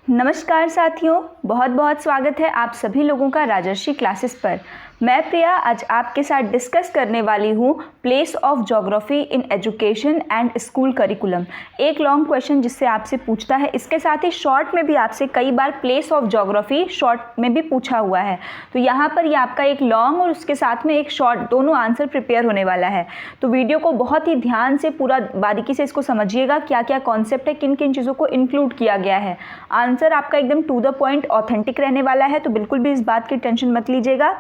नमस्कार साथियों, बहुत बहुत स्वागत है आप सभी लोगों का राजर्षि क्लासेस पर। मैं प्रिया आज आपके साथ डिस्कस करने वाली हूँ place of geography in education and school curriculum. एक लॉन्ग क्वेश्चन जिससे आपसे पूछता है, इसके साथ ही शॉर्ट में भी आपसे कई बार प्लेस ऑफ ज्योग्राफी शॉर्ट में भी पूछा हुआ है। तो यहाँ पर ये आपका एक लॉन्ग और उसके साथ में एक शॉर्ट दोनों आंसर प्रिपेयर होने वाला है। तो वीडियो को बहुत ही ध्यान से पूरा बारीकी से इसको समझिएगा, क्या क्या कॉन्सेप्ट है, किन किन चीज़ों को इंक्लूड किया गया है। आंसर आपका एकदम टू द पॉइंट ऑथेंटिक रहने वाला है, तो बिल्कुल भी इस बात की टेंशन मत लीजिएगा।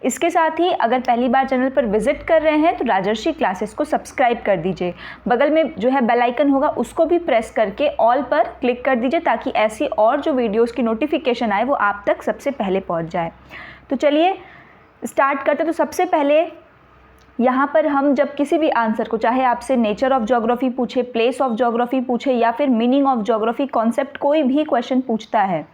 इसके साथ ही अगर पहली बार चैनल पर विजिट कर रहे हैं तो राजर्षि क्लासेस को सब्सक्राइब कर दीजिए। बगल में जो है बेल आइकन होगा उसको भी प्रेस करके ऑल पर क्लिक कर दीजिए, ताकि ऐसी और जो वीडियोस की नोटिफिकेशन आए वो आप तक सबसे पहले पहुंच जाए। तो चलिए स्टार्ट करते। तो सबसे पहले यहाँ पर हम जब किसी भी आंसर को, चाहे आपसे नेचर ऑफ ज्योग्राफी पूछे, प्लेस ऑफ ज्योग्राफी पूछे या फिर मीनिंग ऑफ ज्योग्राफी कॉन्सेप्ट, कोई भी क्वेश्चन पूछता है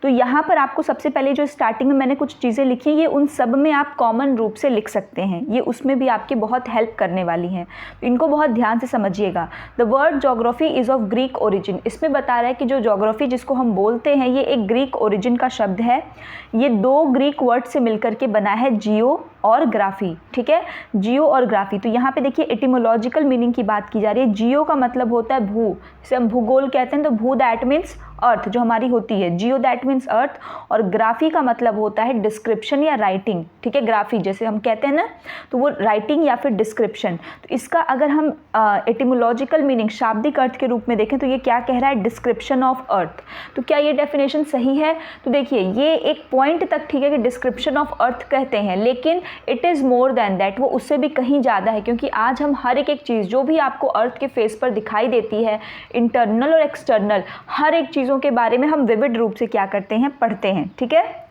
तो यहाँ पर आपको सबसे पहले जो स्टार्टिंग में मैंने कुछ चीज़ें लिखी, ये उन सब में आप कॉमन रूप से लिख सकते हैं। ये उसमें भी आपकी बहुत हेल्प करने वाली हैं, तो इनको बहुत ध्यान से समझिएगा। The word geography is of Greek origin. इसमें बता रहा है कि जो ज्योग्राफी जिसको हम बोलते हैं ये एक ग्रीक ओरिजिन का शब्द है। ये दो ग्रीक वर्ड से मिलकर के बना है, जियो और ग्राफी। ठीक है, जियो और ग्राफी। तो यहाँ पे देखिए एटिमोलॉजिकल मीनिंग की बात की जा रही है। जियो का मतलब होता है भू, जिसे हम भूगोल कहते हैं। तो भू दैट मीन्स अर्थ जो हमारी होती है, जियो दैट मीन्स अर्थ, और ग्राफी का मतलब होता है डिस्क्रिप्शन या राइटिंग। ठीक है, ग्राफी जैसे हम कहते हैं ना, तो वो राइटिंग या फिर डिस्क्रिप्शन। तो इसका अगर हम एटिमोलॉजिकल मीनिंग शाब्दिक अर्थ के रूप में देखें तो ये क्या कह रहा है, डिस्क्रिप्शन ऑफ अर्थ। तो क्या ये डेफिनेशन सही है? तो देखिए ये एक पॉइंट तक ठीक है कि डिस्क्रिप्शन ऑफ अर्थ कहते हैं, लेकिन it is more than that, वो उससे भी कहीं ज़्यादा है। क्योंकि आज हम हर एक चीज़ जो भी आपको अर्थ के फेस पर दिखाई देती है, इंटरनल और एक्सटर्नल, हर एक चीज़ों के बारे में हम विविध रूप से क्या करते हैं, पढ़ते हैं। ठीक है,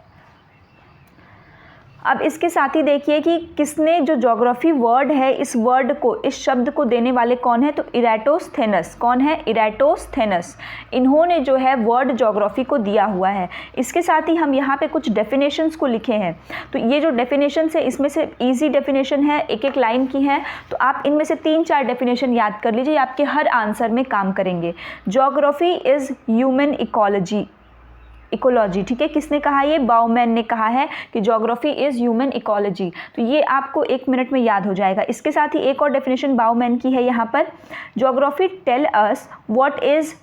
अब इसके साथ ही देखिए कि किसने, जो ज्योग्राफी वर्ड है, इस वर्ड को, इस शब्द को देने वाले कौन है? तो इराटोस्थेनस। कौन है? इराटोस्थेनस। इन्होंने जो है वर्ड ज्योग्राफी को दिया हुआ है। इसके साथ ही हम यहाँ पे कुछ डेफिनेशंस को लिखे हैं। तो ये जो डेफिनेशंस है इसमें से इजी डेफिनेशन है, एक एक लाइन की है। तो आप इनमें से 3-4 डेफिनेशन याद कर लीजिए, आपके हर आंसर में काम करेंगे। Geography is human ecology. ठीक है, किसने कहा? ये बाउमैन ने कहा है कि ज्योग्राफी इज़ ह्यूमन इकोलॉजी। तो ये आपको 1 मिनट में याद हो जाएगा। इसके साथ ही एक और डेफिनेशन बाउमैन की है यहाँ पर, geography tell us what is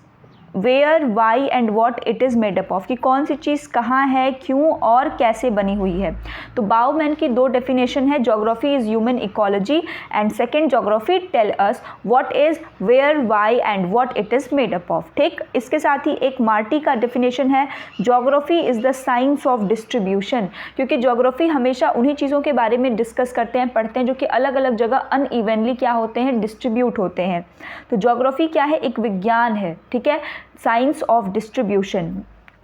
where, why and what it is made up of, कि कौन सी चीज़ कहाँ है, क्यों और कैसे बनी हुई है। तो बाउमैन की 2 डेफिनेशन है, geography is human ecology and second geography tell us what is where, why and what it is made up of. ठीक, इसके साथ ही एक मार्टी का डेफिनेशन है, geography is the science of distribution. क्योंकि ज्योग्राफी हमेशा उन्हीं चीज़ों के बारे में डिस्कस करते हैं, पढ़ते हैं जो कि अलग अलग जगह अनइवनली क्या होते हैं, डिस्ट्रीब्यूट होते हैं। तो ज्योग्राफी क्या है? एक विज्ञान है। ठीक है, साइंस ऑफ डिस्ट्रीब्यूशन।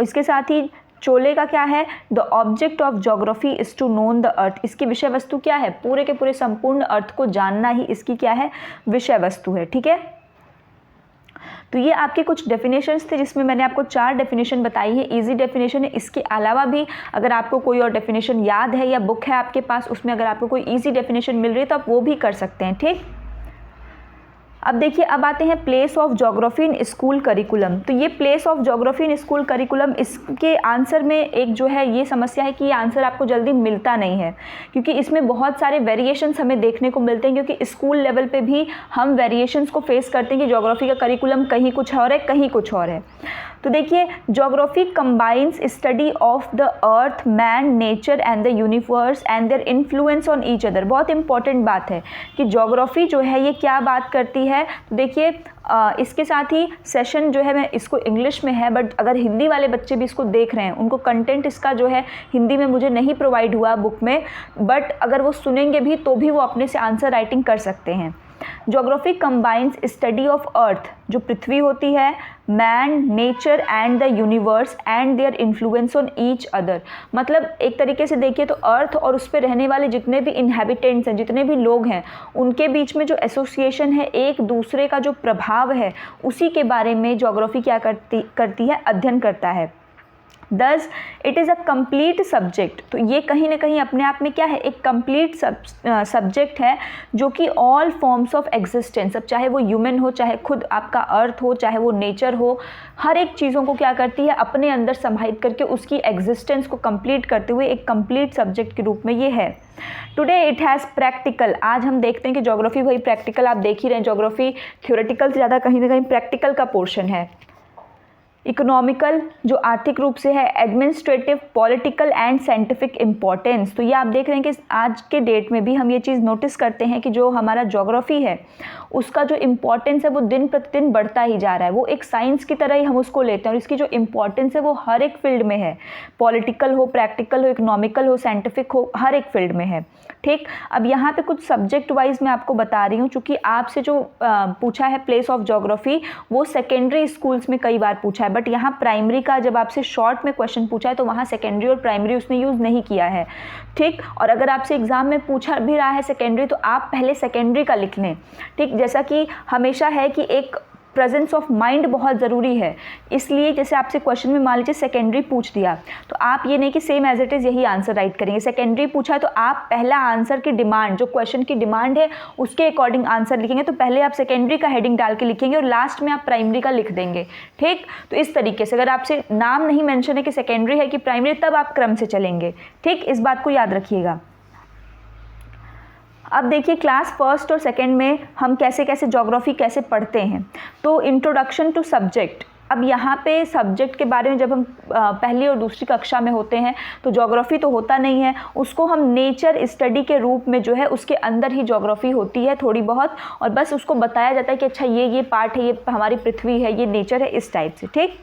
इसके साथ ही चोले का क्या है? The object of geography is to known the earth. इसकी विषय वस्तु क्या है? पूरे के पूरे संपूर्ण अर्थ को जानना ही इसकी क्या है, विषय वस्तु है। ठीक है, तो ये आपके कुछ डेफिनेशंस थे जिसमें मैंने आपको 4 डेफिनेशन बताई है, इजी डेफिनेशन है। इसके अलावा भी अगर आपको कोई और डेफिनेशन याद है या बुक है आपके पास, उसमें अगर आपको कोई इजी डेफिनेशन मिल रही है तो आप वो भी कर सकते हैं। ठीक, अब देखिए, अब आते हैं place of geography in school curriculum. तो ये place of geography in school curriculum, इसके आंसर में एक जो है ये समस्या है कि ये आंसर आपको जल्दी मिलता नहीं है, क्योंकि इसमें बहुत सारे वेरिएशंस हमें देखने को मिलते हैं। क्योंकि स्कूल लेवल पे भी हम वेरिएशंस को फेस करते हैं कि ज्योग्राफी का करिकुलम कहीं कुछ और है, कहीं कुछ और है। तो देखिए, geography combines study of the earth, man, nature and the universe and their influence on each other. बहुत इंपॉर्टेंट बात है कि ज्योग्राफी जो है ये क्या बात करती है। तो देखिए इसके साथ ही सेशन जो है मैं इसको इंग्लिश में है, बट अगर हिंदी वाले बच्चे भी इसको देख रहे हैं, उनको कंटेंट इसका जो है हिंदी में मुझे नहीं प्रोवाइड हुआ बुक में, बट अगर वो सुनेंगे भी तो भी वो अपने से आंसर राइटिंग कर सकते हैं। Geography combines study of earth, जो पृथ्वी होती है, man, nature and the universe and their influence on each other. मतलब एक तरीके से देखिए तो अर्थ और उस पर रहने वाले जितने भी इन्हेबिटेंट्स हैं, जितने भी लोग हैं, उनके बीच में जो एसोसिएशन है, एक दूसरे का जो प्रभाव है, उसी के बारे में ज्योग्राफी क्या करती है, अध्ययन करता है। Thus it is a complete subject. तो ये कहीं ना कहीं अपने आप में क्या है, एक कंप्लीट सब्जेक्ट है जो कि ऑल फॉर्म्स ऑफ एग्जिस्टेंस, अब चाहे वो ह्यूमन हो, चाहे खुद आपका अर्थ हो, चाहे वो नेचर हो, हर एक चीज़ों को क्या करती है, अपने अंदर समाहित करके उसकी एग्जिस्टेंस को कंप्लीट करते हुए एक कंप्लीट सब्जेक्ट के रूप में ये है। टुडे इट हैज़ प्रैक्टिकल, आज हम देखते हैं कि ज्योग्राफी वही प्रैक्टिकल, आप देख ही रहे हैं ज्योग्राफी थ्योरेटिकल से ज़्यादा कहीं ना कहीं प्रैक्टिकल का पोर्शन है। इकोनॉमिकल जो आर्थिक रूप से है, administrative, political and scientific importance. तो ये आप देख रहे हैं कि आज के डेट में भी हम ये चीज़ नोटिस करते हैं कि जो हमारा ज्योग्राफी है उसका जो इम्पॉर्टेंस है वो दिन प्रतिदिन बढ़ता ही जा रहा है। वो एक साइंस की तरह ही हम उसको लेते हैं और इसकी जो इम्पॉर्टेंस है वो हर एक फील्ड में है, पॉलिटिकल हो, प्रैक्टिकल हो, इकोनॉमिकल हो, साइंटिफिक हो, हर एक फील्ड में है। ठीक, अब यहाँ पे कुछ सब्जेक्ट वाइज मैं आपको बता रही हूँ, चूँकि आपसे जो पूछा है प्लेस ऑफ ज्योग्राफी वो सेकेंडरी स्कूल्स में कई बार पूछा है, बट यहाँ प्राइमरी का जब आपसे शॉर्ट में क्वेश्चन पूछा है तो वहाँ सेकेंडरी और प्राइमरी उसने यूज़ नहीं किया है। ठीक, और अगर आपसे एग्जाम में पूछा भी रहा है सेकेंडरी तो आप पहले सेकेंडरी का लिख लें। ठीक, जैसा कि हमेशा है कि एक प्रेजेंस ऑफ माइंड बहुत ज़रूरी है, इसलिए जैसे आपसे क्वेश्चन में मान लीजिए सेकेंडरी पूछ दिया तो आप ये नहीं कि सेम एज इट इज़ यही आंसर राइट करेंगे। सेकेंडरी पूछा तो आप पहला आंसर की डिमांड, जो क्वेश्चन की डिमांड है उसके अकॉर्डिंग आंसर लिखेंगे। तो पहले आप सेकेंडरी का हेडिंग डाल के लिखेंगे और लास्ट में आप प्राइमरी का लिख देंगे। ठीक, तो इस तरीके से अगर आपसे नाम नहीं मेंशन है कि सेकेंडरी है कि प्राइमरी, तब आप क्रम से चलेंगे। ठीक, इस बात को याद रखिएगा। अब देखिए क्लास फर्स्ट और सेकंड में हम कैसे कैसे ज्योग्राफी कैसे पढ़ते हैं। तो इंट्रोडक्शन टू सब्जेक्ट, अब यहाँ पे सब्जेक्ट के बारे में जब हम पहली और दूसरी कक्षा में होते हैं तो ज्योग्राफी तो होता नहीं है, उसको हम नेचर स्टडी के रूप में जो है उसके अंदर ही ज्योग्राफी होती है थोड़ी बहुत, और बस उसको बताया जाता है कि अच्छा ये पार्ट है, ये हमारी पृथ्वी है, ये नेचर है, इस टाइप से। ठीक,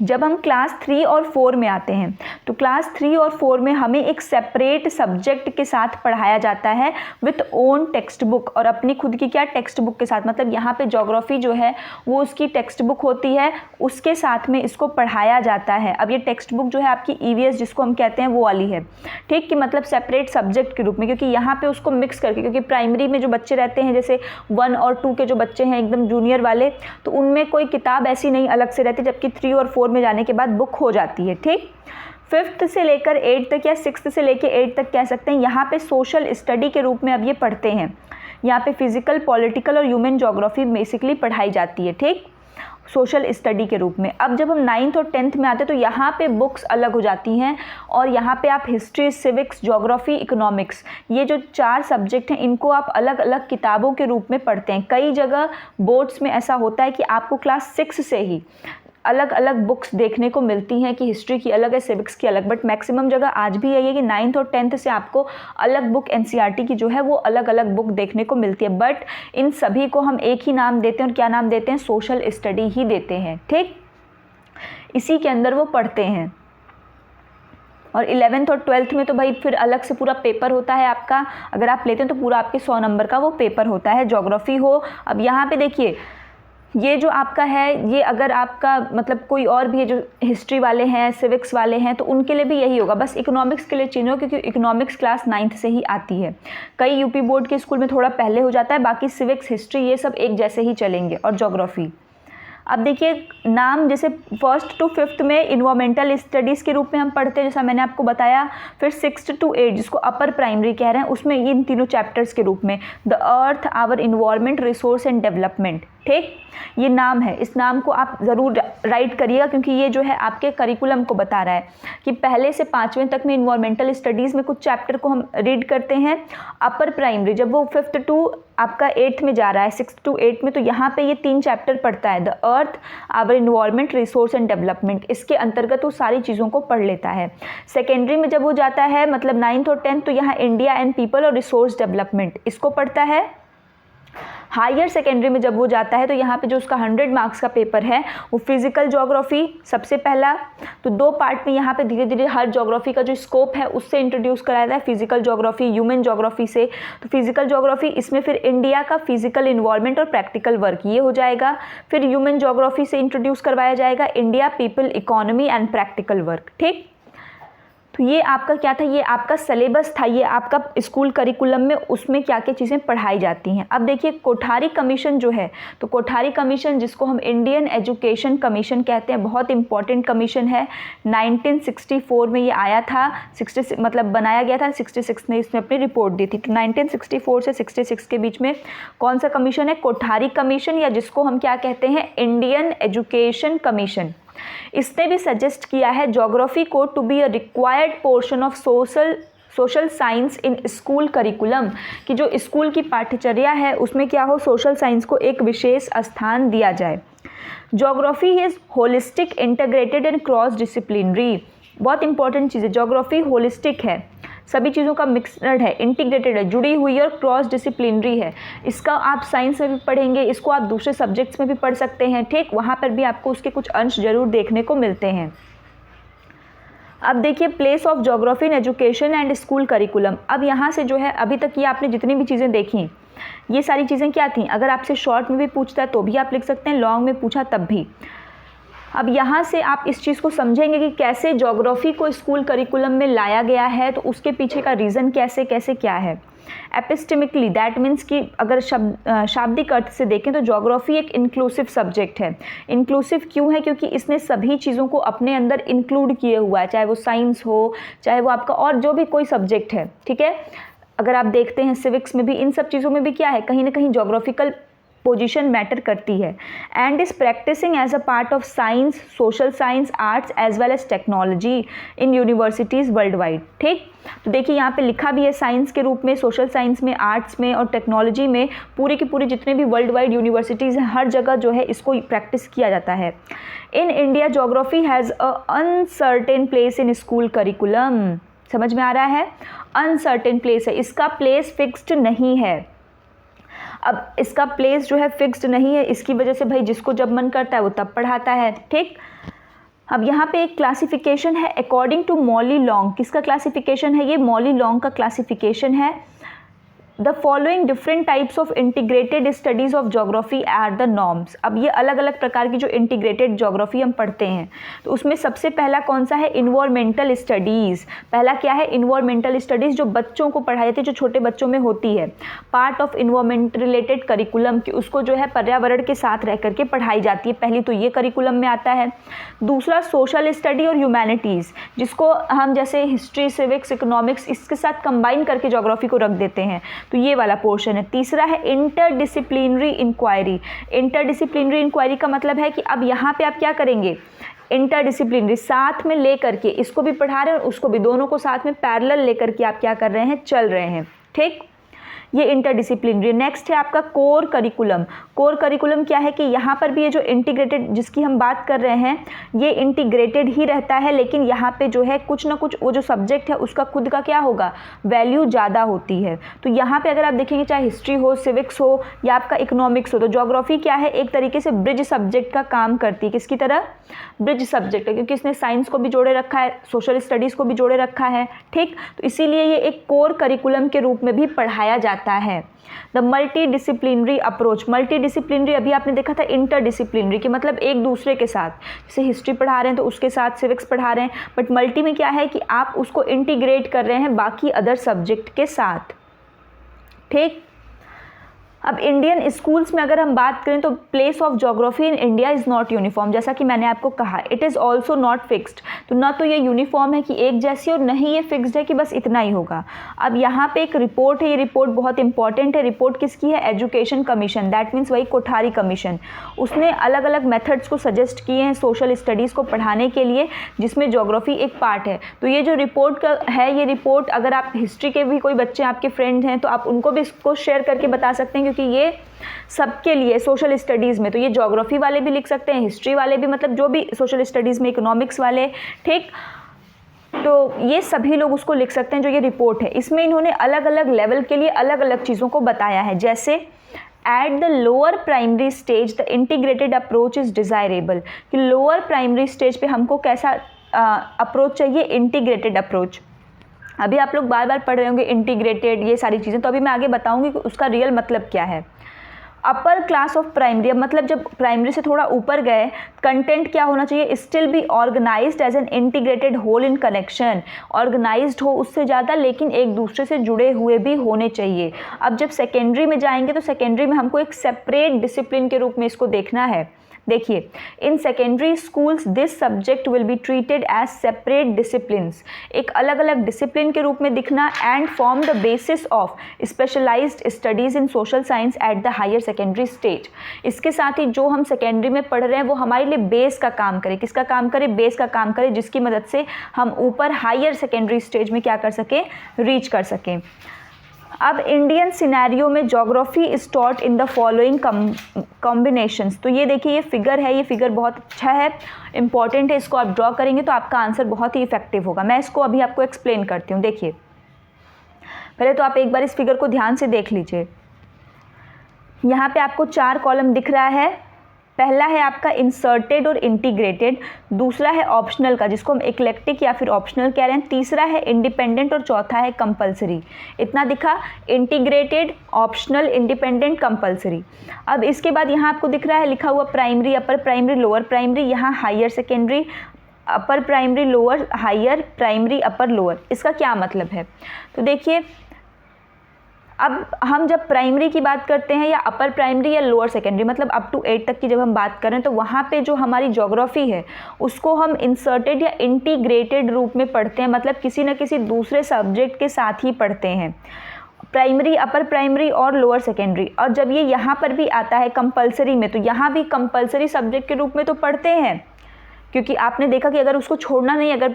जब हम क्लास 3 और 4 में आते हैं तो क्लास 3 और 4 में हमें एक सेपरेट सब्जेक्ट के साथ पढ़ाया जाता है विथ ओन टेक्स्ट बुक, और अपनी खुद की क्या टेक्स्ट बुक के साथ, मतलब यहाँ पे ज्योग्राफी जो है वो उसकी टेक्स्ट बुक होती है, उसके साथ में इसको पढ़ाया जाता है। अब ये टेक्स्ट बुक जो है आपकी ईवीएस जिसको हम कहते हैं वो वाली है। ठीक, कि मतलब सेपरेट सब्जेक्ट के रूप में, क्योंकि यहाँ पे उसको मिक्स करके, क्योंकि प्राइमरी में जो बच्चे रहते हैं जैसे 1 और 2 के जो बच्चे हैं एकदम जूनियर वाले, तो उनमें कोई किताब ऐसी नहीं अलग से रहती, जबकि 3 और 4 में जाने के बाद बुक हो जाती है। ठीक, 5th से लेकर 8 तक या 6th से लेकर 8 तक कह सकते हैं, यहाँ पे सोशल स्टडी के रूप में अब ये पढ़ते हैं। यहाँ पे फिजिकल, पॉलिटिकल और ह्यूमन ज्योग्राफी बेसिकली पढ़ाई जाती है। ठीक, सोशल स्टडी के रूप में। अब जब हम 9th और 10th में आते हैं तो यहाँ पे बुक्स अलग हो जाती हैं, और यहाँ पे आप हिस्ट्री, सिविक्स, ज्योग्राफी, इकोनॉमिक्स, ये जो 4 सब्जेक्ट हैं इनको आप अलग अलग किताबों के रूप में पढ़ते हैं। कई जगह बोर्ड्स में ऐसा होता है कि आपको क्लास 6 से ही अलग अलग बुक्स देखने को मिलती हैं कि हिस्ट्री की अलग है, सिविक्स की अलग, बट मैक्सिमम जगह आज भी यही है कि 9th और 10th से आपको अलग बुक एनसीईआरटी की जो है वो अलग अलग बुक देखने को मिलती है, बट इन सभी को हम एक ही नाम देते हैं, और क्या नाम देते हैं, सोशल स्टडी ही देते हैं। ठीक, इसी के अंदर वो पढ़ते हैं। और 11th और 12th में तो भाई फिर अलग से पूरा पेपर होता है आपका, अगर आप लेते हैं तो पूरा आपके 100 नंबर का वो पेपर होता है, ज्योग्राफी हो। अब यहाँ पे देखिए ये जो आपका है, ये अगर आपका मतलब कोई और भी है जो हिस्ट्री वाले हैं, सिविक्स वाले हैं, तो उनके लिए भी यही होगा, बस इकोनॉमिक्स के लिए चेंज हो, क्योंकि इकोनॉमिक्स क्लास 9th से ही आती है। कई यूपी बोर्ड के स्कूल में थोड़ा पहले हो जाता है, बाकी सिविक्स, हिस्ट्री ये सब एक जैसे ही चलेंगे, और ज्योग्राफी। अब देखिए नाम, जैसे 1st to 5th में इन्वायरमेंटल स्टडीज़ के रूप में हम पढ़ते हैं, जैसा मैंने आपको बताया। फिर 6th to 8 जिसको अपर प्राइमरी कह रहे हैं, उसमें इन तीनों चैप्टर्स के रूप में the earth, our environment, resource and development. ठीक, ये नाम है, इस नाम को आप ज़रूर राइट करिएगा, क्योंकि ये जो है आपके करिकुलम को बता रहा है कि पहले से 5वें तक में इन्वायरमेंटल स्टडीज़ में कुछ चैप्टर को हम रीड करते हैं। अपर प्राइमरी जब वो 5th to आपका 8th में जा रहा है, 6th to 8 में, तो यहाँ पे ये 3 चैप्टर पढ़ता है, the earth, our environment, resource and development. इसके अंतर्गत वो सारी चीज़ों को पढ़ लेता है। सेकेंडरी में जब वो जाता है मतलब 9th और 10th, तो यहाँ इंडिया एंड पीपल और रिसोर्स डेवलपमेंट इसको पढ़ता है। हायर सेकेंडरी में जब वो जाता है तो यहाँ पे जो उसका 100 मार्क्स का पेपर है वो फिजिकल ज्योग्राफी सबसे पहला, तो 2 पार्ट में यहाँ पे धीरे धीरे हर ज्योग्राफी का जो स्कोप है उससे इंट्रोड्यूस कराया जाता है, फिजिकल ज्योग्राफी, ह्यूमन ज्योग्राफी से। तो फिजिकल ज्योग्राफी इसमें फिर इंडिया का फिजिकल इन्वायरमेंट और प्रैक्टिकल वर्क ये हो जाएगा। फिर ह्यूमन ज्योग्राफी से इंट्रोड्यूस करवाया जाएगा India, people, economy and practical work. ठीक, तो ये आपका क्या था, ये आपका सिलेबस था, ये आपका स्कूल करिकुलम में उसमें क्या क्या चीज़ें पढ़ाई जाती हैं। अब देखिए कोठारी कमीशन जो है, तो कोठारी कमीशन जिसको हम इंडियन एजुकेशन कमीशन कहते हैं, बहुत इंपॉर्टेंट कमीशन है। 1964 में ये आया था, 66 मतलब बनाया गया था, 66 ने इसमें अपनी रिपोर्ट दी थी। तो 1964 से 66 के बीच में कौन सा कमीशन है, कोठारी कमीशन, या जिसको हम क्या कहते हैं, इंडियन एजुकेशन कमीशन। इसने भी सजेस्ट किया है ज्योग्राफी को to be a required portion of social science in school curriculum, कि जो स्कूल की पाठ्यचर्या है उसमें क्या हो, सोशल साइंस को एक विशेष स्थान दिया जाए। Geography is holistic, integrated and cross disciplinary. बहुत इंपॉर्टेंट चीज़ है, ज्योग्राफी होलिस्टिक है, सभी चीज़ों का मिक्सड है, इंटीग्रेटेड है, जुड़ी हुई है और क्रॉस डिसिप्लिनरी है। इसका आप साइंस में भी पढ़ेंगे, इसको आप दूसरे सब्जेक्ट्स में भी पढ़ सकते हैं, ठीक, वहाँ पर भी आपको उसके कुछ अंश जरूर देखने को मिलते हैं। अब देखिए place of geography in education and school curriculum. अब यहाँ से जो है, अभी तक ये आपने जितनी भी चीज़ें देखी, ये सारी चीज़ें क्या थी, अगर आपसे शॉर्ट में भी पूछता है तो भी आप लिख सकते हैं, लॉन्ग में पूछा तब भी। अब यहाँ से आप इस चीज़ को समझेंगे कि कैसे ज्योग्राफी को स्कूल करिकुलम में लाया गया है, तो उसके पीछे का रीज़न कैसे कैसे क्या है। एपिस्टेमिकली दैट मीन्स कि अगर शाब्दिक अर्थ से देखें तो ज्योग्राफी एक इंक्लूसिव सब्जेक्ट है। इंक्लूसिव क्यों है, क्योंकि इसने सभी चीज़ों को अपने अंदर इंक्लूड किए हुआ है, चाहे वो साइंस हो, चाहे वो आपका और जो भी कोई सब्जेक्ट है, ठीक है। अगर आप देखते हैं सिविक्स में भी, इन सब चीज़ों में भी क्या है, कहीं ना कहीं ज्योग्राफिकल पोजीशन मैटर करती है। And is practising as a part of science, social science, arts as well as technology in universities worldwide, ठीक। तो देखिए यहाँ पे लिखा भी है साइंस के रूप में, सोशल साइंस में, आर्ट्स में और टेक्नोलॉजी में, पूरी की पूरी जितने भी वर्ल्ड वाइड यूनिवर्सिटीज़ हैं, हर जगह जो है इसको प्रैक्टिस किया जाता है। In India geography has a uncertain place in school curriculum. समझ में आ रहा है, अनसर्टेन प्लेस है, इसका प्लेस फिक्स्ड नहीं है। अब इसका प्लेस जो है फिक्स्ड नहीं है, इसकी वजह से भाई जिसको जब मन करता है वो तब पढ़ाता है, ठीक। अब यहाँ पे एक क्लासिफिकेशन है अकॉर्डिंग टू मॉली लॉन्ग। किसका क्लासिफिकेशन है ये, मॉली लॉन्ग का क्लासिफिकेशन है। The following different types of integrated studies of geography are the norms. अब ये अलग अलग प्रकार की जो इंटीग्रेटेड ज्योग्राफी हम पढ़ते हैं, तो उसमें सबसे पहला कौन सा है, इन्वायरमेंटल स्टडीज़। पहला क्या है, इन्वायरमेंटल स्टडीज़, जो बच्चों को पढ़ाई जाती है, जो छोटे बच्चों में होती है, part of environment related curriculum, कि उसको जो है पर्यावरण के साथ रह करके पढ़ाई जाती है, पहली तो ये करिकुलम में आता है। दूसरा सोशल स्टडी और ह्यूमैनिटीज़, जिसको हम जैसे हिस्ट्री, सिविक्स, इकोनॉमिक्स, इसके साथ कंबाइन करके ज्योग्राफी को रख देते हैं, तो ये वाला पोर्शन है। तीसरा है इंटरडिसिप्लिनरी इंक्वायरी। इंटरडिसिप्लिनरी इंक्वायरी का मतलब है कि अब यहाँ पे आप क्या करेंगे, इंटरडिसिप्लिनरी साथ में लेकर के, इसको भी पढ़ा रहे हैं और उसको भी, दोनों को साथ में पैरेलल लेकर के आप क्या कर रहे हैं, चल रहे हैं, ठीक। ये इंटरडिसिप्लिनरी। नेक्स्ट है आपका कोर करिकुलम। कोर करिकुलम क्या है कि यहाँ पर भी ये जो इंटीग्रेटेड जिसकी हम बात कर रहे हैं, ये इंटीग्रेटेड ही रहता है, लेकिन यहाँ पे जो है कुछ ना कुछ वो जो सब्जेक्ट है उसका खुद का क्या होगा, वैल्यू ज़्यादा होती है। तो यहाँ पे अगर आप देखेंगे, चाहे हिस्ट्री हो, सिविक्स हो या आपका इकोनॉमिक्स हो, तो ज्योग्राफी क्या है, एक तरीके से ब्रिज सब्जेक्ट का काम करती है। किसकी तरह, ब्रिज सब्जेक्ट है, क्योंकि इसने साइंस को भी जोड़े रखा है, सोशल स्टडीज़ को भी जोड़े रखा है, ठीक। तो इसीलिए ये एक कोर करिकुलम के रूप में भी पढ़ाया जाता है। The multi disciplinary approach. Multi disciplinary अभी आपने देखा था, इंटरडिसिप्लिनरी के मतलब एक दूसरे के साथ, जैसे हिस्ट्री पढ़ा रहे हैं तो उसके साथ सिविक्स पढ़ा रहे हैं, बट मल्टी में क्या है कि आप उसको इंटीग्रेट कर रहे हैं बाकी अदर सब्जेक्ट के साथ, ठीक। अब इंडियन स्कूल्स में अगर हम बात करें तो place of geography in India is not uniform. जैसा कि मैंने आपको कहा, it is also not fixed. तो ना तो ये यूनिफॉर्म है कि एक जैसी, और नहीं ये फिक्स्ड है कि बस इतना ही होगा। अब यहाँ पे एक रिपोर्ट है, ये रिपोर्ट बहुत इंपॉर्टेंट है। रिपोर्ट किसकी है, एजुकेशन कमीशन, दैट मीन्स वही कोठारी कमीशन। उसने अलग अलग मेथड्स को सजेस्ट किए हैं सोशल स्टडीज़ को पढ़ाने के लिए, जिसमें ज्योग्राफी एक पार्ट है। तो ये जो रिपोर्ट का है, ये रिपोर्ट अगर आप हिस्ट्री के भी कोई बच्चे आपके फ्रेंड हैं तो आप उनको भी इसको शेयर करके बता सकते हैं, क्योंकि ये सबके लिए सोशल स्टडीज़ में, तो ये ज्योग्राफी वाले भी लिख सकते हैं, हिस्ट्री वाले भी, मतलब जो भी सोशल स्टडीज़ में, इकोनॉमिक्स वाले, ठीक। तो ये सभी लोग उसको लिख सकते हैं जो ये रिपोर्ट है। इसमें इन्होंने अलग अलग लेवल के लिए अलग अलग चीज़ों को बताया है, जैसे at the lower primary stage the integrated approach is desirable, कि लोअर प्राइमरी स्टेज पे हमको कैसा अप्रोच चाहिए, इंटीग्रेटेड अप्रोच। अभी आप लोग बार बार पढ़ रहे होंगे इंटीग्रेटेड, ये सारी चीज़ें, तो अभी मैं आगे बताऊंगी कि उसका रियल मतलब क्या है। अपर क्लास ऑफ प्राइमरी, मतलब जब प्राइमरी से थोड़ा ऊपर गए, कंटेंट क्या होना चाहिए, still be organised as an integrated whole in connection, organised हो उससे ज़्यादा, लेकिन एक दूसरे से जुड़े हुए भी होने चाहिए। अब जब सेकेंडरी में जाएंगे तो सेकेंडरी में हमको एक सेपरेट डिसिप्लिन के रूप में इसको देखना है। देखिए, in secondary schools this subject will be treated as separate disciplines, एक अलग अलग डिसिप्लिन के रूप में दिखना, and form the basis of specialised studies in social science at the higher secondary stage. इसके साथ ही जो हम सेकेंडरी में पढ़ रहे हैं वो हमारे लिए बेस का काम करे, किसका काम करे, बेस का काम करे, जिसकी मदद से हम ऊपर हायर सेकेंडरी स्टेज में क्या कर सकें, रीच कर सकें। अब इंडियन सिनेरियो में geography is taught in the following combinations. तो ये देखिए, ये फिगर है, ये फिगर बहुत अच्छा है, इंपॉर्टेंट है, इसको आप ड्रॉ करेंगे तो आपका आंसर बहुत ही इफेक्टिव होगा। मैं इसको अभी आपको एक्सप्लेन करती हूँ। देखिए, पहले तो आप एक बार इस फिगर को ध्यान से देख लीजिए। यहाँ पे आपको 4 कॉलम दिख रहा है। पहला है आपका इंसर्टेड और इंटीग्रेटेड, दूसरा है ऑप्शनल का जिसको हम इक्लेक्टिक या फिर ऑप्शनल कह रहे हैं, तीसरा है इंडिपेंडेंट और चौथा है कंपलसरी। इतना दिखा, इंटीग्रेटेड, ऑप्शनल, इंडिपेंडेंट, कंपलसरी। अब इसके बाद यहाँ आपको दिख रहा है लिखा हुआ primary, upper primary, lower primary, यहाँ higher secondary, upper primary, lower, higher primary, upper, lower. इसका क्या मतलब है, तो देखिए, अब हम जब प्राइमरी की बात करते हैं या अपर प्राइमरी या लोअर सेकेंडरी, मतलब अप टू 8 तक की जब हम बात करें, तो वहाँ पे जो हमारी ज्योग्राफी है उसको हम इंसर्टेड या इंटीग्रेटेड रूप में पढ़ते हैं, मतलब किसी न किसी दूसरे सब्जेक्ट के साथ ही पढ़ते हैं, प्राइमरी, अपर प्राइमरी और लोअर सेकेंडरी। और जब ये यहाँ पर भी आता है कंपलसरी में, तो यहाँ भी कंपलसरी सब्जेक्ट के रूप में तो पढ़ते हैं, क्योंकि आपने देखा कि अगर उसको छोड़ना नहीं, अगर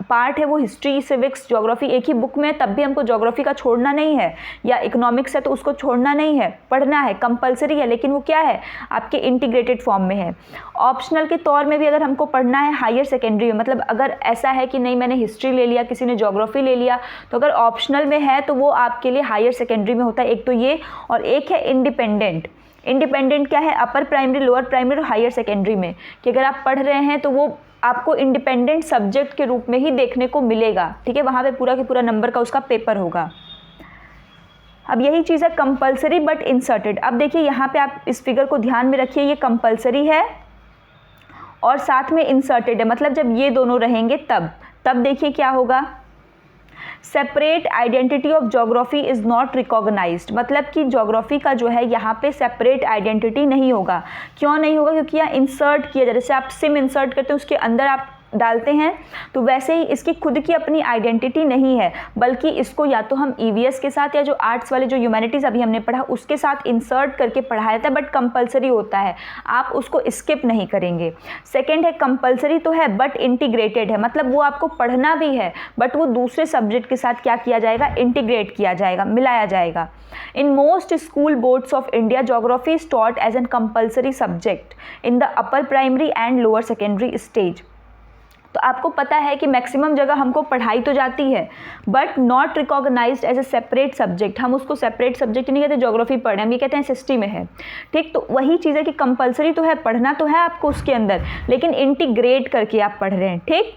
पार्ट है वो हिस्ट्री, सिविक्स, ज्योग्राफी एक ही बुक में, तब भी हमको ज्योग्राफी का छोड़ना नहीं है, या इकोनॉमिक्स है तो उसको छोड़ना नहीं है, पढ़ना है, कंपलसरी है, लेकिन वो क्या है, आपके इंटीग्रेटेड फॉर्म में है। ऑप्शनल के तौर में भी अगर हमको पढ़ना है हायर सेकेंडरी में, मतलब अगर ऐसा है कि नहीं मैंने हिस्ट्री ले लिया, किसी ने ज्योग्राफी ले लिया, तो अगर ऑप्शनल में है तो वो आपके लिए हायर सेकेंडरी में होता है। एक तो ये, और एक है इंडिपेंडेंट। इंडिपेंडेंट क्या है, अपर प्राइमरी, लोअर प्राइमरी और हायर सेकेंडरी में, कि अगर आप पढ़ रहे हैं तो वो आपको इंडिपेंडेंट सब्जेक्ट के रूप में ही देखने को मिलेगा, ठीक है, वहाँ पे पूरा के पूरा नंबर का उसका पेपर होगा। अब यही चीज़ है कंपलसरी बट इंसर्टेड। अब देखिए यहाँ पे आप इस फिगर को ध्यान में रखिए, ये कंपलसरी है और साथ में इंसर्टेड है, मतलब जब ये दोनों रहेंगे तब देखिए क्या होगा, separate identity of geography is not recognised, मतलब कि ज्योग्राफी का जो है यहाँ पे सेपरेट आइडेंटिटी नहीं होगा। क्यों नहीं होगा, क्योंकि यहाँ इंसर्ट किया जाए, जैसे आप सिम इंसर्ट करते हैं उसके अंदर आप डालते हैं, तो वैसे ही इसकी खुद की अपनी आइडेंटिटी नहीं है, बल्कि इसको या तो हम ईवीएस के साथ या जो आर्ट्स वाले जो ह्यूमैनिटीज़ अभी हमने पढ़ा उसके साथ इंसर्ट करके पढ़ाया जाता है, बट कंपलसरी होता है, आप उसको स्किप नहीं करेंगे। सेकंड है कंपलसरी तो है बट इंटीग्रेटेड है, मतलब वो आपको पढ़ना भी है बट वो दूसरे सब्जेक्ट के साथ क्या किया जाएगा, इंटीग्रेट किया जाएगा, मिलाया जाएगा। In most school boards of India, geography is taught as a compulsory subject in the upper primary and lower secondary stage. तो आपको पता है कि मैक्सिमम जगह हमको पढ़ाई तो जाती है but not recognised as a separate subject, हम उसको सेपरेट सब्जेक्ट नहीं कहते, ज्योग्राफी पढ़ रहे हैं, हम ये कहते हैं एसएसटी में है, ठीक। तो वही चीज़ है कि कंपलसरी तो है, पढ़ना तो है आपको उसके अंदर, लेकिन इंटीग्रेट करके आप पढ़ रहे हैं, ठीक।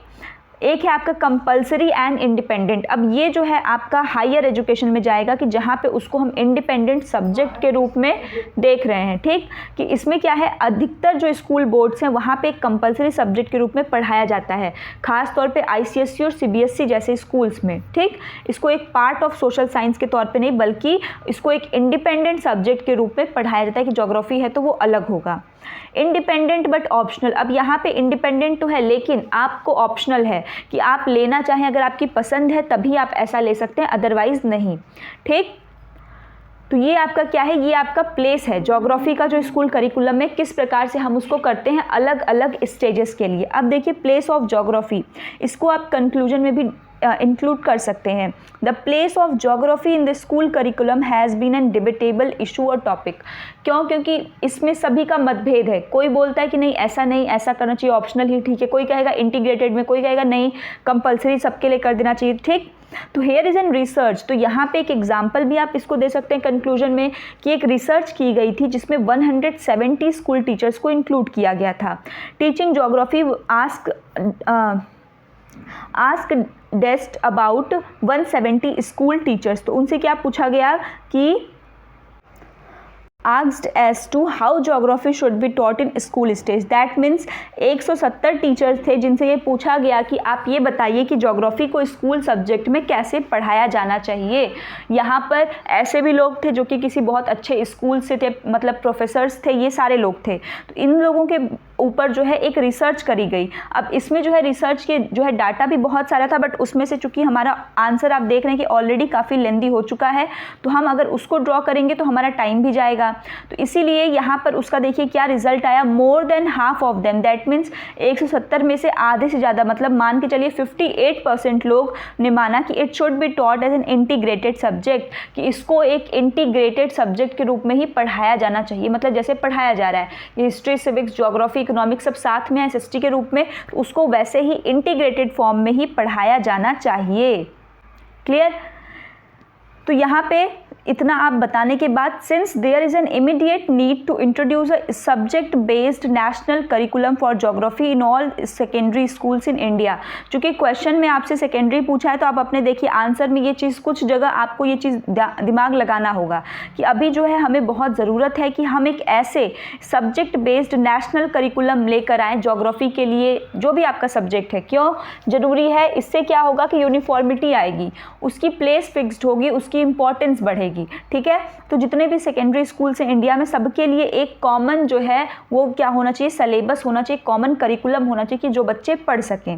एक है आपका कंपलसरी एंड इंडिपेंडेंट। अब ये जो है आपका हायर एजुकेशन में जाएगा कि जहाँ पे उसको हम इंडिपेंडेंट सब्जेक्ट के रूप में देख रहे हैं, ठीक। कि इसमें क्या है, अधिकतर जो स्कूल बोर्ड्स हैं वहाँ पे एक कंपलसरी सब्जेक्ट के रूप में पढ़ाया जाता है, खास तौर पे आईसीएसई और सीबीएसई जैसे स्कूल्स में, ठीक। इसको एक पार्ट ऑफ सोशल साइंस के तौर पर नहीं, बल्कि इसको एक इंडिपेंडेंट सब्जेक्ट के रूप में पढ़ाया जाता है कि ज्योग्राफी है तो वो अलग होगा। Independent but optional. अब यहाँ पे इंडिपेंडेंट तो है लेकिन आपको ऑप्शनल है कि आप लेना चाहें, अगर आपकी पसंद है तभी आप ऐसा ले सकते हैं, अदरवाइज नहीं, ठीक। तो ये आपका क्या है, ये आपका प्लेस है ज्योग्राफी का जो स्कूल करिकुलम में किस प्रकार से हम उसको करते हैं अलग अलग स्टेजेस के लिए। अब देखिए प्लेस ऑफ ज्योग्राफी, इसको आप कंक्लूजन में भी इंक्लूड कर सकते हैं। The place of geography in the school curriculum has been an debatable issue और टॉपिक। क्यों, क्योंकि इसमें सभी का मतभेद है, कोई बोलता है कि नहीं ऐसा करना चाहिए, ऑप्शनल ही ठीक है, कोई कहेगा इंटीग्रेटेड में, कोई कहेगा नहीं कंपलसरी सबके लिए कर देना चाहिए, ठीक। तो हेयर इज़ एन रिसर्च, तो यहाँ पे एक एग्जाम्पल भी आप इसको दे सकते हैं कंक्लूजन में कि एक रिसर्च की गई थी जिसमें 170 स्कूल टीचर्स को इंक्लूड किया गया था। Teaching geography ask test about 170 school teachers, तो उनसे क्या पूछा गया कि asked as to how geography should be taught in school stage. That means 170 teachers थे जिनसे ये पूछा गया कि आप ये बताइए कि ज्योग्राफी को स्कूल सब्जेक्ट में कैसे पढ़ाया जाना चाहिए। यहाँ पर ऐसे भी लोग थे जो कि किसी बहुत अच्छे स्कूल से थे, मतलब प्रोफेसर्स थे, ये सारे लोग थे। तो इन लोगों के ऊपर जो है एक रिसर्च करी गई। अब इसमें जो है रिसर्च के जो है डाटा भी बहुत सारा था, बट उसमें से चूंकि हमारा आंसर आप देख रहे हैं कि ऑलरेडी काफ़ी लेंदी हो चुका है, तो हम अगर उसको ड्रॉ करेंगे तो हमारा टाइम भी जाएगा। तो इसीलिए यहाँ पर उसका देखिए क्या रिजल्ट आया, more than half of them, that means 170 में से आधे से ज़्यादा, मतलब मान के चलिए 58% लोग ने माना कि it should be taught as an integrated subject, कि इसको एक इंटीग्रेटेड सब्जेक्ट के रूप में ही पढ़ाया जाना चाहिए। मतलब जैसे पढ़ाया जा रहा है ये हिस्ट्री, सिविक्स, ज्योग्राफी, इकोनॉमिक्स सब साथ में है एसएसटी के रूप में, तो उसको वैसे ही इंटीग्रेटेड फॉर्म में ही पढ़ाया जाना चाहिए। क्लियर? तो यहाँ पे इतना आप बताने के बाद, since there is an immediate need to introduce a subject based national curriculum for geography in all secondary schools in India. चूँकि क्वेश्चन में आपसे सेकेंडरी पूछा है, तो आप अपने देखिए आंसर में ये चीज़, कुछ जगह आपको ये चीज़ दिमाग लगाना होगा कि अभी जो है हमें बहुत ज़रूरत है कि हम एक ऐसे सब्जेक्ट बेस्ड नेशनल करिकुलम लेकर आएँ ज्योग्राफी के लिए, जो भी आपका सब्जेक्ट है। क्यों ज़रूरी है? इससे क्या होगा कि यूनिफॉर्मिटी आएगी, उसकी प्लेस फिक्स्ड होगी, उसकी इंपॉर्टेंस बढ़ेगी। ठीक है? तो जितने भी सेकेंडरी स्कूल्स हैं इंडिया में, सबके लिए एक कॉमन जो है वो क्या होना चाहिए, सिलेबस होना चाहिए, कॉमन करिकुलम होना चाहिए कि जो बच्चे पढ़ सकें।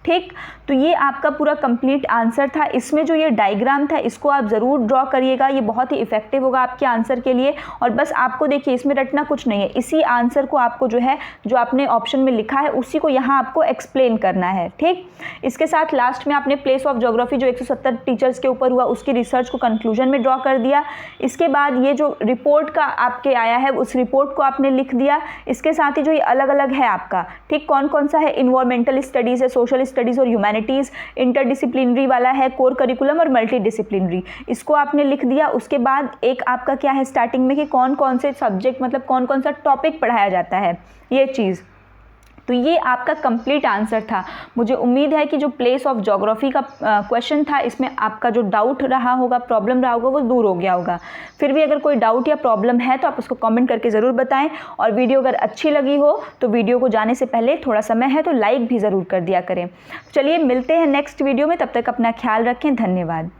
ठीक? तो ये आपका पूरा कंप्लीट आंसर था। इसमें जो ये डायग्राम था इसको आप ज़रूर ड्रॉ करिएगा, ये बहुत ही इफेक्टिव होगा आपके आंसर के लिए। और बस आपको देखिए इसमें रटना कुछ नहीं है, इसी आंसर को आपको जो है, जो आपने ऑप्शन में लिखा है उसी को यहाँ आपको एक्सप्लेन करना है। ठीक? इसके साथ लास्ट में आपने प्लेस ऑफ ज्योग्राफी जो 170 टीचर्स के ऊपर हुआ उसकी रिसर्च को कंक्लूजन में ड्रॉ कर दिया। इसके बाद ये जो रिपोर्ट का आपके आया है उस रिपोर्ट को आपने लिख दिया। इसके साथ ही जो ये अलग अलग है आपका, ठीक, कौन कौन सा है, इन्वायरमेंटल स्टडीज़ है, सोशल स्टडीज़ और ह्यूमैनिटीज़, इंटरडिसिप्लिनरी वाला है, कोर करिकुलम और मल्टी डिसिप्लिनरी, इसको आपने लिख दिया। उसके बाद एक आपका क्या है स्टार्टिंग में कि कौन कौन से सब्जेक्ट, मतलब कौन कौन सा टॉपिक पढ़ाया जाता है, ये चीज़। तो ये आपका कंप्लीट आंसर था। मुझे उम्मीद है कि जो प्लेस ऑफ ज्योग्राफी का क्वेश्चन था इसमें आपका जो डाउट रहा होगा, प्रॉब्लम रहा होगा, वो दूर हो गया होगा। फिर भी अगर कोई डाउट या प्रॉब्लम है तो आप उसको कमेंट करके ज़रूर बताएं। और वीडियो अगर अच्छी लगी हो तो वीडियो को जाने से पहले थोड़ा समय है तो लाइक भी ज़रूर कर दिया करें। चलिए मिलते हैं नेक्स्ट वीडियो में, तब तक अपना ख्याल रखें। धन्यवाद।